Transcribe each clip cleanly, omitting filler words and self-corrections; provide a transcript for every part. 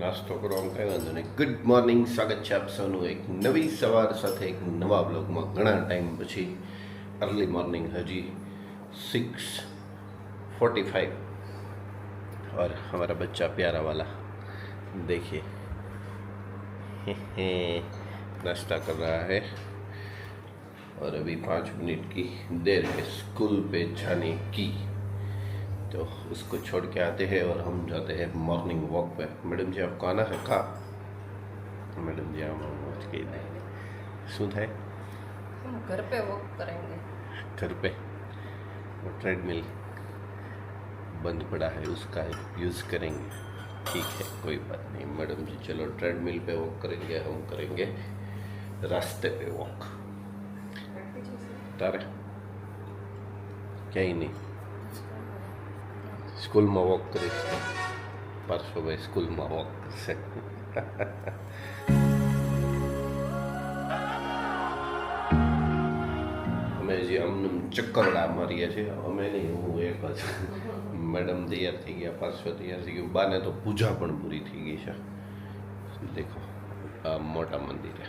નાસ્તો કરવામાં કંઈ વાંધો નહીં. ગુડ મોર્નિંગ, સ્વાગત છે આપ સૌનું એક નવી સવાર સાથે એક નવા બ્લોગમાં. ઘણા ટાઈમ પછી અર્લી મોર્નિંગ, હજી 6:45 और हमारा बच्चा प्यारा वाला देखिए नाश्ता कर रहा है और अभी 5 मिनट की देर है स्कूल पे जाने की, तो उसको छोड़ के आते हैं और हम जाते हैं मॉर्निंग वॉक पे. मैडम जी आपको आना है कहाँ? मैडम जी हम कही दे શું થાય? हम घर पे वॉक करेंगे. घर पे वो ट्रेडमिल बंद पड़ा है, उसका यूज़ करेंगे. ठीक है, कोई बात नहीं मैडम जी. चलो ट्रेडमिल पे वॉक करेंगे, हम करेंगे रास्ते पे वॉक. तारे ક્યાંય નહીં, સ્કૂલમાં વોક કરીશ. પાર્શ્વભાઈ સ્કૂલમાં વોક કરશે. અમે હજી અમને ચક્કરડા મારીએ છીએ. અમે નહીં, હું એક જ. મેડમ તૈયાર થઈ ગયા, પાર્શ્વ તૈયાર થઈ ગયું. બાને તો પૂજા પણ પૂરી થઈ ગઈ છે. દેખો આ મોટા મંદિરે.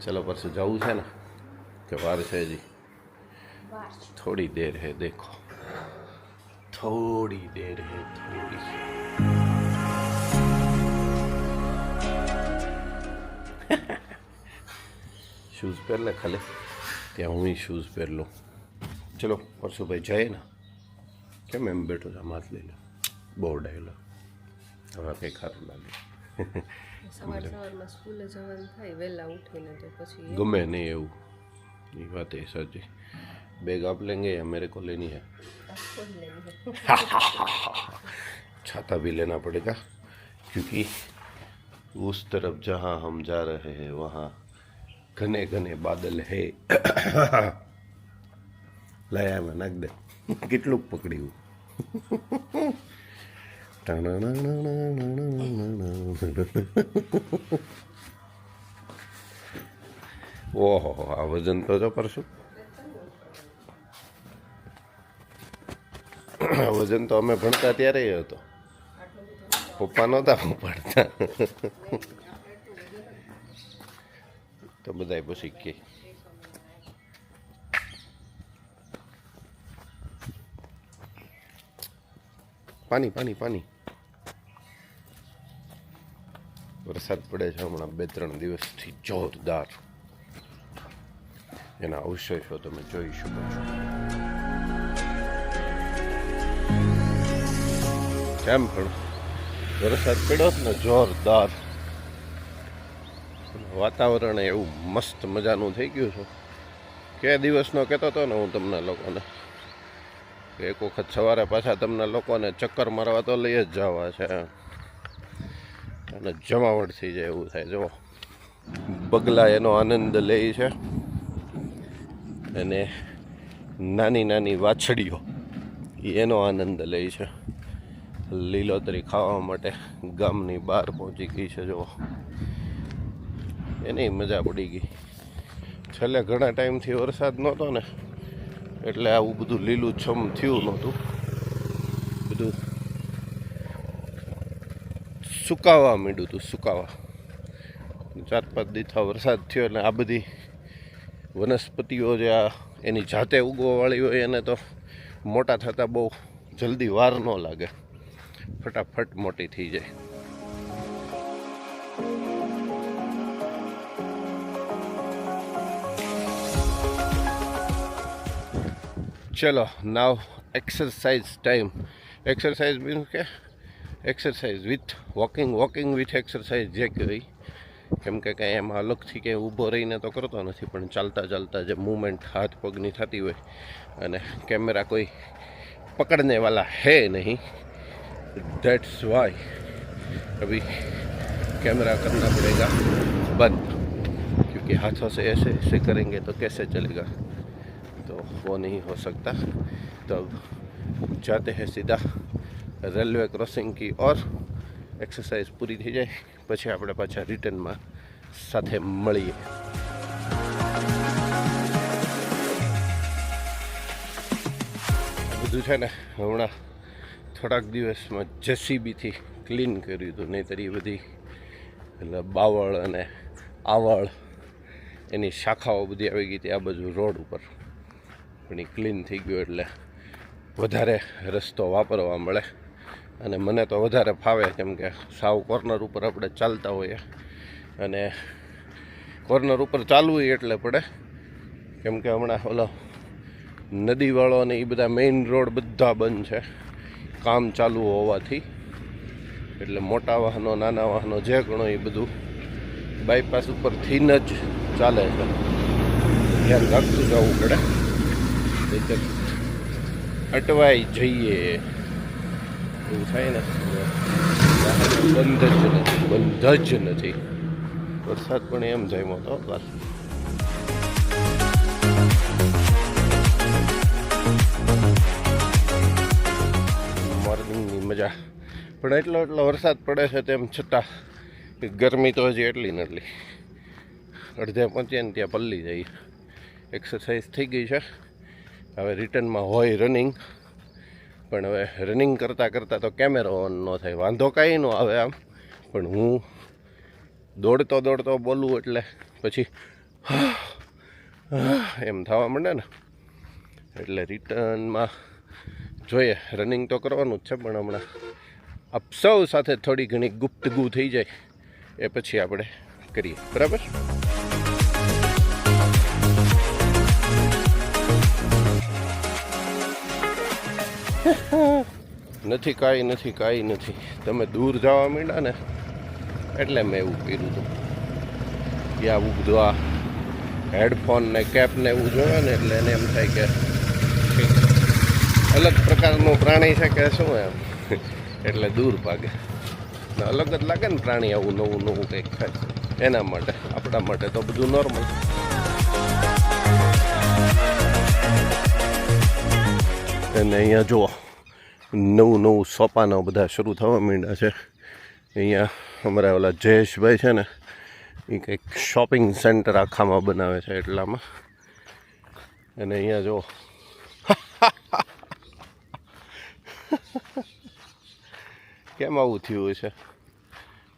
चलो परसों जाऊँ है ना कि बार से जी थोड़ी देर है. देखो थोड़ी देर है, थोड़ी. शूज़ पहन ले खाली, क्या हूँ ही शूज़ पहन लो. चलो परसों भाई जाए ना. क्या मैं बैठो था हाथ ले लो. बहुत डायलो हवा कई खारू लागे. સવારમાં સ્કૂલે જવાનું થાય વહેલા ઉઠીને, તો પછી गमे नहीं है वो. ये बात है सर जी. बैग आप लेंगे या मेरे को लेनी है? આપો જ લેવી. छाता भी लेना पड़ेगा क्योंकि उस तरफ जहाँ हम जा रहे हैं वहाँ घने घने बादल है. लाया में नाक दे કેટલું પકડ્યું. ઓહો, આ વજન તો જો પરશું. વજન તો અમે ભણતા ત્યારે હતો. પપ્પા નહોતા ઉપાડતા તો બધાય પછી કે પાણી પાણી પાણી. વરસાદ પડે છે હમણાં 2-3 દિવસથી જોરદાર. એના અવશેષો તમે જોઈ શકો છો. કેમ પણ વરસાદ પડ્યો ને જોરદાર. વાતાવરણ એવું મસ્ત મજાનું થઈ ગયું છે. કે દિવસનો કહેતો હતો ને હું તમને લોકોને કે એક વખત સવારે પાછા તમને લોકોને ચક્કર મારવા તો લઈ જ જવા છે અને જમાવટ થઈ જાય એવું થાય. જુઓ બગલા એનો આનંદ લે છે અને નાની નાની વાછડીઓ એનો આનંદ લે છે. લીલોતરી ખાવા માટે ગામની બહાર પહોંચી ગઈ છે. જુઓ એની મજા પડી ગઈ. છેલ્લે ઘણા ટાઈમથી વરસાદ નહોતો ને એટલે આવું બધું લીલું છમ થયું નહોતું. બધું સુકાવા માંડ્યું હતું, સુકાવા. 4-5 દિવસ વરસાદ થયો એટલે આ બધી વનસ્પતિઓ જે આ એની જાતે ઉગવાવાળી હોય એને તો મોટા થતાં બહુ જલ્દી વાર ન લાગે, ફટાફટ મોટી થઈ જાય. ચલો નાવ એક્સરસાઇઝ ટાઈમ. એક્સરસાઇઝ મીન્સ કે exercise with walking, walking with exercise જે કહેવાય. કેમ કે કંઈ એમાં અલગથી કંઈ ઊભો રહીને તો કરતો નથી, પણ ચાલતા ચાલતા જે મૂવમેન્ટ હાથ પગની થતી હોય અને કેમેરા કોઈ પકડने वाला है नहीं, दैट्स वाई अभी कैमरा करना पड़ेगा बंद, क्योंकि हाथों से ऐसे ऐसे करेंगे तो कैसे चलेगा, तो वो नहीं हो सकता. तो अब जाते हैं सीधा रेलवे क्रॉसिंग की और एक्सरसाइज पूरी થઈ જાય પછી આપણે પાછા રિટર્નમાં સાથે મળીએ. બધું છે ને હમણાં થોડાક દિવસમાં જેસીબીથી ક્લીન કર્યું હતું, નહીંતર એ બધી એટલે બાવળ અને આવળ એની શાખાઓ બધી આવી ગઈ હતી આ બાજુ રોડ ઉપર. પણ એ ક્લીન થઈ ગયું એટલે વધારે રસ્તો વાપરવા મળે અને મને તો વધારે ફાવે, કેમ કે સાવ કોર્નર ઉપર આપણે ચાલતા હોઈએ અને કોર્નર ઉપર ચાલવું એટલે પડે, કેમ કે હમણાં ઓલો નદીવાળો અને એ બધા મેઇન રોડ બધા બંધ છે કામ ચાલુ હોવાથી. એટલે મોટા વાહનો નાના વાહનો જે ગણો એ બધું બાયપાસ ઉપરથી જ ચાલે છે. ધ્યાન રાખતું જવું પડે, નહીંતર અટવાઈ જઈએ એવું થાય ને. બંધ જ નથી. વરસાદ પણ એમ જાય તો બસ. મોર્નિંગની મજા. પણ એટલો વરસાદ પડે છે તેમ છતાં ગરમી તો હજી એટલી ને એટલી. અડધે પહોંચીએ ને ત્યાં પલ્લી જાય. એક્સરસાઇઝ થઈ ગઈ છે, હવે રિટર્નમાં હોય રનિંગ. પણ હવે રનિંગ કરતાં કરતાં તો કેમેરો ઓન ન થાય, વાંધો કાંઈ ન આવે આમ. પણ હું દોડતો બોલું એટલે પછી એમ થવા માંડે ને. એટલે રિટર્નમાં જોઈએ, રનિંગ તો કરવાનું જ છે, પણ હમણાં આપ સૌ સાથે થોડી ઘણી ગુપ્તગુ થઈ જાય એ પછી આપણે કરીએ, બરાબર. કાંઈ નથી. તમે દૂર જવા માંડ્યા ને એટલે મેં એવું કર્યું હતું. ત્યાં આવું બધું આ હેડફોન ને કેપ ને એવું જોવે ને એટલે એને એમ થાય કે અલગ પ્રકારનું પ્રાણી છે કે શું એમ. એટલે દૂર ભાગે. અલગ જ લાગે ને પ્રાણી આવું નવું કંઈક થાય. એના માટે, આપણા માટે તો બધું નોર્મલ. અને અહીંયા જુઓ નવું સોપાનો બધા શરૂ થવા માંડ્યા છે. અહીંયા અમારા ઓલા જયેશભાઈ છે ને, એ કંઈક શોપિંગ સેન્ટર આખામાં બનાવે છે એટલામાં. અને અહીંયા જુઓ કેમ આવું થયું છે.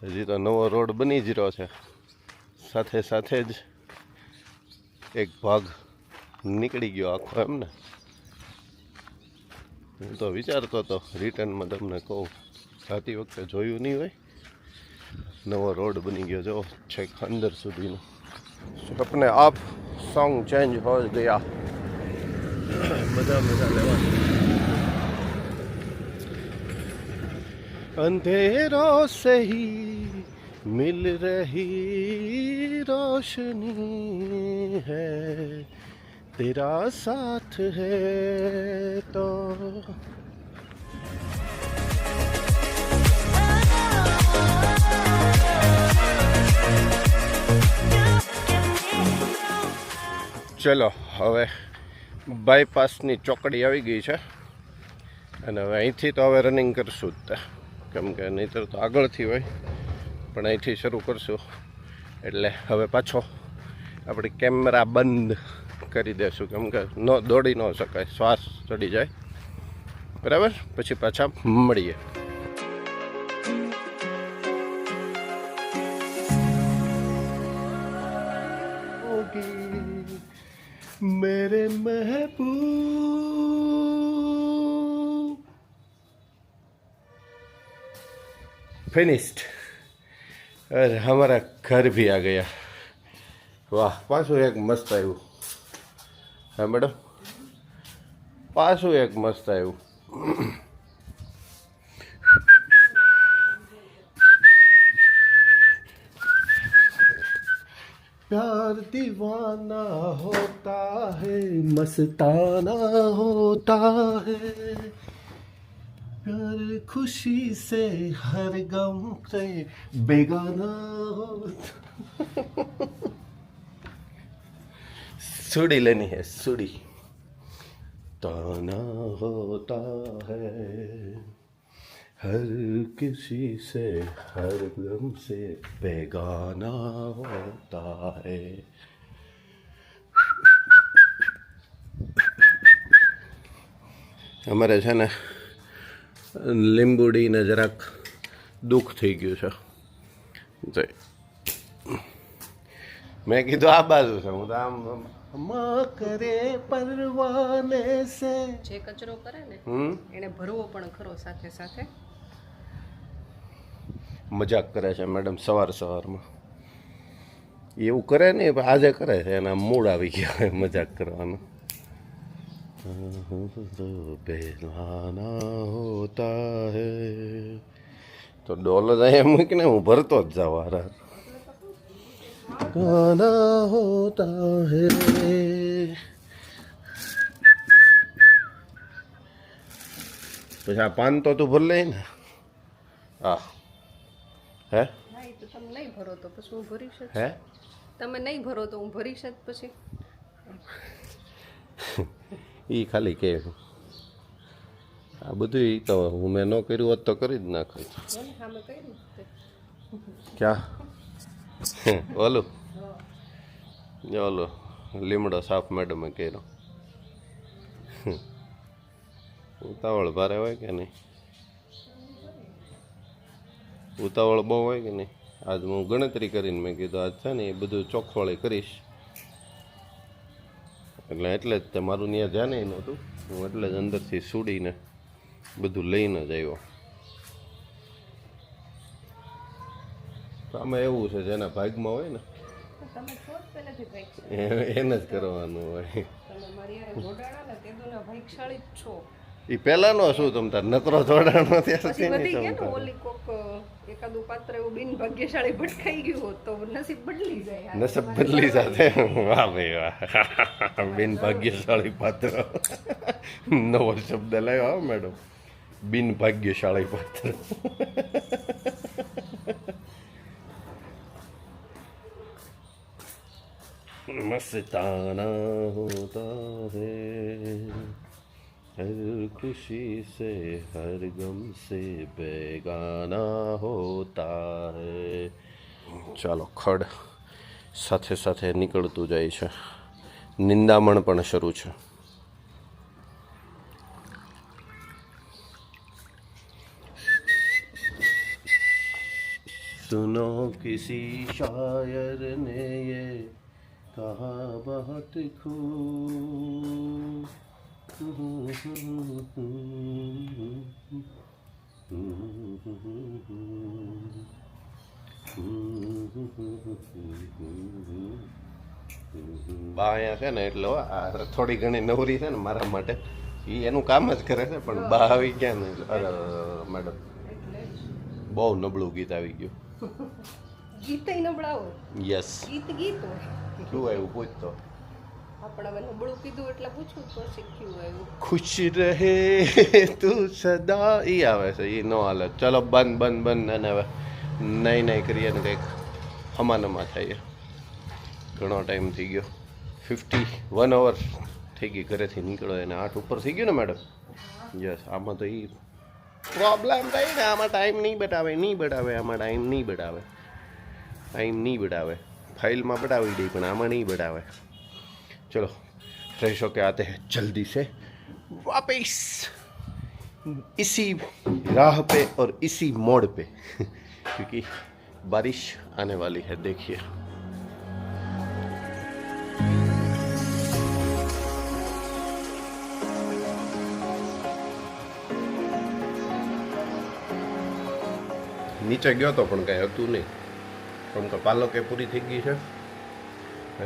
હજી તો નવો રોડ બની જ રહ્યો છે, સાથે જ એક ભાગ નીકળી ગયો આખો એમ ને. હું તો વિચારતો હતો રિટર્નમાં તમને કહું, જાતી વખતે જોયું નહીં હોય. નવો રોડ બની ગયો જો છેક અંદર સુધીનો. अपने आप सॉन्ग चेंज हो गया. मजा लेवा. अंधेरों से ही मिल रही रोशनी है, तेरा साथ है तो. ચલો હવે બાયપાસની ચોકડી આવી ગઈ છે અને હવે અહીંથી તો હવે રનિંગ કરશું જ, કેમ કે નહીંતર તો આગળથી હોય, પણ અહીંથી શરૂ કરશું. એટલે હવે પાછો આપણે કેમેરા બંધ કરી દેશું, કેમ કે દોડી ન શકાય, શ્વાસ ચડી જાય, બરાબર. પછી પાછા મળીએ. मेरे महबूब फिनिश्ड. अरे हमारा घर भी आ गया. वाह, पाछું એક મસ્ત આવ્યું. હા મેડમ, પાછું એક મસ્ત આવ્યું. प्यार दीवाना होता है, मस्ताना होता है, प्यार खुशी से हर गम से बेगाना होता. सुड़ी लेनी है, सुड़ी. ताना होता है हर किसी से हर गम से बेगाना होता है. અમારે છે ને લીંબુડીને જરાક દુઃખ થઈ ગયું છે મેં કીધું આ બાજુ છે હું તો આમ કરે પરવાને સે જે કચરો કરે ને એને ભરવો પણ ખરો સાથે સાથે. મજાક કરે છે મેડમ સવારમાં એવું કરે ને આજે કરે છે એના મૂડ આવી ગયા મજાક કરવાનું. બેલવાના હોતા હે તો ડોલર અહીંયા મૂકીને હું ભરતો જ જાઉં હારા. ગાના હોતા હે પછી આ પાન તો તું ભર લે ને. હા હે હા એ તો તમે નહીં ભરો તો પછી હું ભરીશ જ. હે તમે નહીં ભરો તો હું ભરીશ જ પછી. એ ખાલી કે આ બધું એ તો હું મેં ન કર્યું હોત તો કરી જ નાખ્યું. હા મેં કર્યું તે. ક્યાં ઓલું ઓલો લીમડો સાફ મેડમે કર્યો. ઉતાવળ ભારે હોય કે નહીં? ઉતાવળ બહુ હોય કે નહીં? આજ હું ગણતરી કરીને મેં કીધું આજ છે ને એ બધું ચોખવળી કરીશ એટલે જ તે મારું ત્યાં ધ્યાન નહોતું હું એટલે જ અંદરથી સુડીને બધું લઈને જ આવ્યો. આમાં એવું છે જેના ભાગમાં હોય ને તમે છો જ પહેલેથી ભાઈક એને જ કરવાનું હોય. તમે મારી યારે જોડાણા ને તે દુના ભાઈકશાળી જ છો. એ પહેલાનો શું તમ તાર નકરો જોડાણો પછી ત્યારથી વધી નહીં ગયા ને ઓલી કોક એકાદું પાત્ર એવું બિન ભાગ્યશાળી ભટકાઈ ગયું હોત તો નસીબ બદલી જાય. નસબ બદલી સાથે વાહ ભાઈ વાહ બિન ભાગ્યશાળી પાત્ર નવો શબ્દ લાવ્યો હા મેડમ બિન ભાગ્યશાળી પાત્ર. મસ્તાના હોતા હે हर खुशी से हर गम से बेगाना होता है. ચાલો ખડ સાથે સાથે નીકળતું જાય છે. નિંદામણ પણ શરૂ છે. સુનો કિસી શાયર ને ये कहा बहुत खूब બા અહીંયા છે ને એટલે આ થોડી ઘણી નવરી છે ને મારા માટે એ એનું કામ જ કરે છે પણ બા આવી ગયા ને અરે મેડમ બહુ નબળું ગીત આવી ગયું. ગીત નબળાવો યસ ગીત ગીત હોય. શું આવ્યું પૂછતો આપણે હવે નબળું કીધું એટલે પૂછવું તો શીખ્યું આવ્યું. ખુશ રહે તું સદા ઈ આવે છે એ નો હાલે. ચલો બંધ અને હવે નહીં કરીએ ને કંઈક હમાનમાં થઈએ. ઘણો ટાઈમ થઈ ગયો 51 અવર થઈ ગઈ ઘરેથી નીકળો એને 8 ઉપર થઈ ગયું ને મેડમ. યસ આમાં તો એ પ્રોબ્લેમ થઈ ને આમાં ટાઈમ નહીં બતાવે આમાં ટાઈમ નહીં બતાવે ફાઇલમાં બતાવી દઈ પણ આમાં નહીં બતાવે. चलो फ्रेश होके आते हैं जल्दी से वापस इसी राह पे और इसी मोड़ पे क्योंकि बारिश आने वाली है. देखिए નીચે ગયો તો પણ કાંઈ હતું નહીં કેમ કે પાલકે પૂરી થઈ ગઈ છે.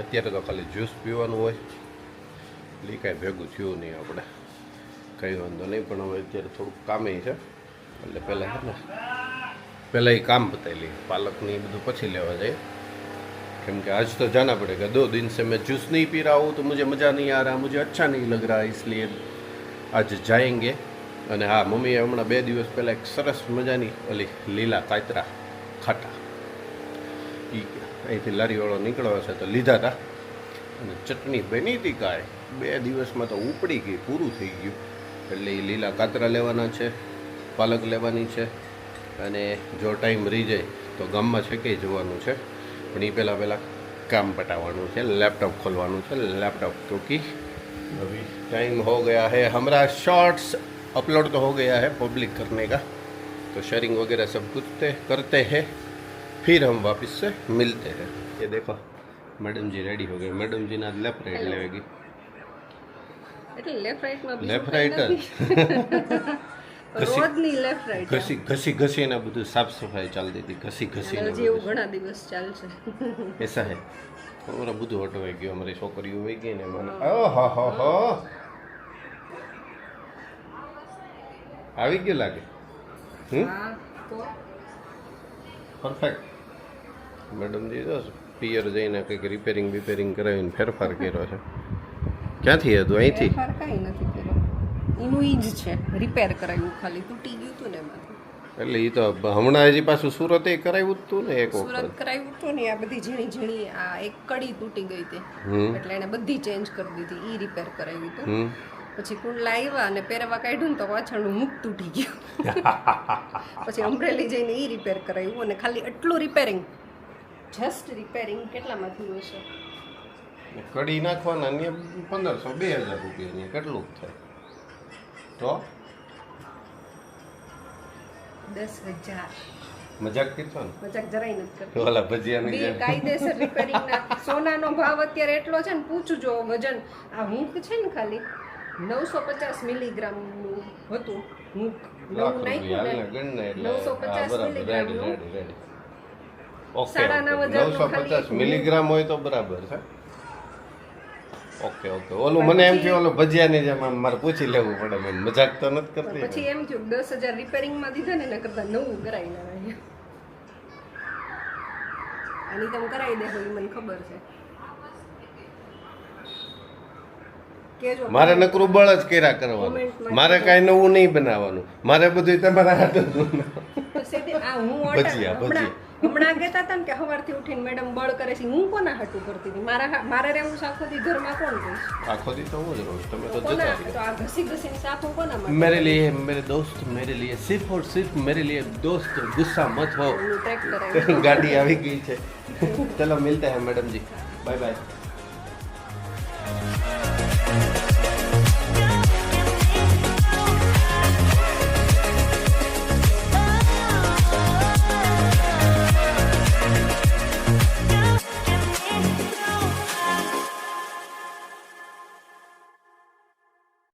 અત્યારે તો ખાલી જ્યુસ પીવાનું હોય એટલે કાંઈ ભેગું થયું નહીં આપણે કંઈ વાંધો નહીં પણ હવે અત્યારે થોડુંક કામે છે એટલે પહેલાં છે ને પહેલાં એ કામ પતાવી લઈએ. પાલકની બધું પછી લેવા જાય કેમ કે आज तो जाना पड़ेगा 2 दिन से मैं जूस नहीं पी रहा हूँ तो मुझे मज़ा नहीं आ रहा मुझे अच्छा नहीं लग रहा इसलिए आज जाएंगे. અને હા મમ્મીએ હમણાં 2 દિવસ પહેલાં એક સરસ મજાની ઓલી લીલા કાતરા ખાટા એ અહીંથી લારીવાળો નીકળ્યો હશે તો લીધા હતા અને ચટણી બની હતી કાંઈ 2 દિવસમાં તો ઉપડી ગઈ પૂરું થઈ ગયું. એટલે એ લીલા કાતરા લેવાના છે પાલક લેવાની છે અને જો ટાઈમ રહી જાય તો ગામમાં છે કંઈ જવાનું છે પણ એ પહેલાં કામ પટાવવાનું છે લેપટોપ ખોલવાનું છે લેપટોપ ક્योंकि अभी टाइम हो गया है हमारा शॉर्ट्स अपलोड तो हो गया है पब्लिक करने का, तो शेयरिंग वगैरह सब कुछ करते हैं, फिर हम वापस से मिलते हैं। ये देखो मैडम जी रेडी हो गए। मैडम जी ना लेफ्ट राइट लेवेगी, એટલે લેફ્ટ રાઈટમાં લેફ્ટ રાઈટ રોજની લેફ્ટ રાઈટ ઘસી ઘસીને બધું સાફ સફાઈ ચાલતી હતી, ઘસી ઘસીને જેવું ઘણા દિવસ ચાલશે. એસા હે અમારા બધું હટવાઈ ગયું, અમારી છોકરીઓ વહી ગઈ ને મને ઓહો હો હો આવી ગયું લાગે. હા તો પરફેક્ટ. મેડમજી તો પિયર જઈને કંઈક રિપેરિંગ કરાવીને ફેરફાર કર્યો છે. ક્યાંથી હતું? અહીંથી? ફેરફાર કાંઈ નથી કર્યો, એનું ઈ જ છે, રિપેર કરાવ્યું, ખાલી તૂટી ગયું હતું ને એમાંથી. એટલે એ તો હમણાં હજી પાછું સુરતે કરાવ્યું જ હતું ને એક સુરત વખત. કરાવ્યું હતું ને, આ બધી ઝીણી ઝીણી આ એક કડી તૂટી ગઈ હતી, એટલે એને બધી ચેન્જ કરી દીધી, ઈ રિપેર કરાવ્યું હતું. પછી કુંડલા આવ્યા અને પહેરવા કાઢ્યું ને તો પાછળનું મુખ તૂટી ગયું. પછી અમરેલી જઈને ઈ રિપેર કરાવ્યું, અને ખાલી એટલું રિપેરિંગ, જસ્ટ રિપેરિંગ કેટલામાં થયું હશે? કડી નાખવાના ને 1500-2000 રૂપિયા કેટલું થાય? તો 10,000. મજાક કીધો ને, મજાક જરાય નથી કરતી. ઓલા ભજીયાની બે જેમ. કાયદેસર રિપેરિંગ ના. સોનાનો ભાવ અત્યારે એટલો છે ને, પૂછજો વજન. આ હુંક છે ને ખાલી 950 મિલીગ્રામનું હતું હુંક. લાખ નવું રૂપિયા નાખ્યું હાલને ને ગણ ને એટલે 950 મિલીગ્રામનું. રેડી. ઓકે, સાડા 9,000 નું ખાલી 950 મિલીગ્રામ હોય તો બરાબર છે. Okay okay. ઓલું મને એમ થયું ઓલું ભજીયાની જેમ આમ મારે પૂછી લેવું પડે, મને મજાક તો નથી કરતી. પછી એમ થયું 10,000 રિપેરિંગમાં દીધા ને, એના કરતા નવું કરાવી લેવાય. આની તમે કરાવી દેજો, એ મને ખબર છે. કેજો મારે નકરું બળ જ કર્યા કરવાનું, કોમેન્ટમાં મારે કાંઈ નવું નહીં બનાવવાનું, મારે બધું તમારા હાથનું. તો સીધી આ હું ભજીયા. હમણાં કહેતા હતા ને કે સવારથી ઉઠીને મેડમ બળ કરે છે, હું કોના હાટું કરતી હતી? મારે રહેવું છે આખો દી ઘરમાં, કોણ કહીશ? આખો દી તો હું જ રહું, તમે તો કોના જતા તો આ ઘસી ઘસીને સાફ હું કોના માટે? मेरे लिए मेरे दोस्त मेरे लिए सिर्फ और सिर्फ मेरे लिए दोस्त, गुस्सा मत हो. ઓલું ટ્રેક્ટર આવ્યું. गाड़ी આવી ગઈ છે. चलो मिलते हैं मैडम जी, बाय बाय.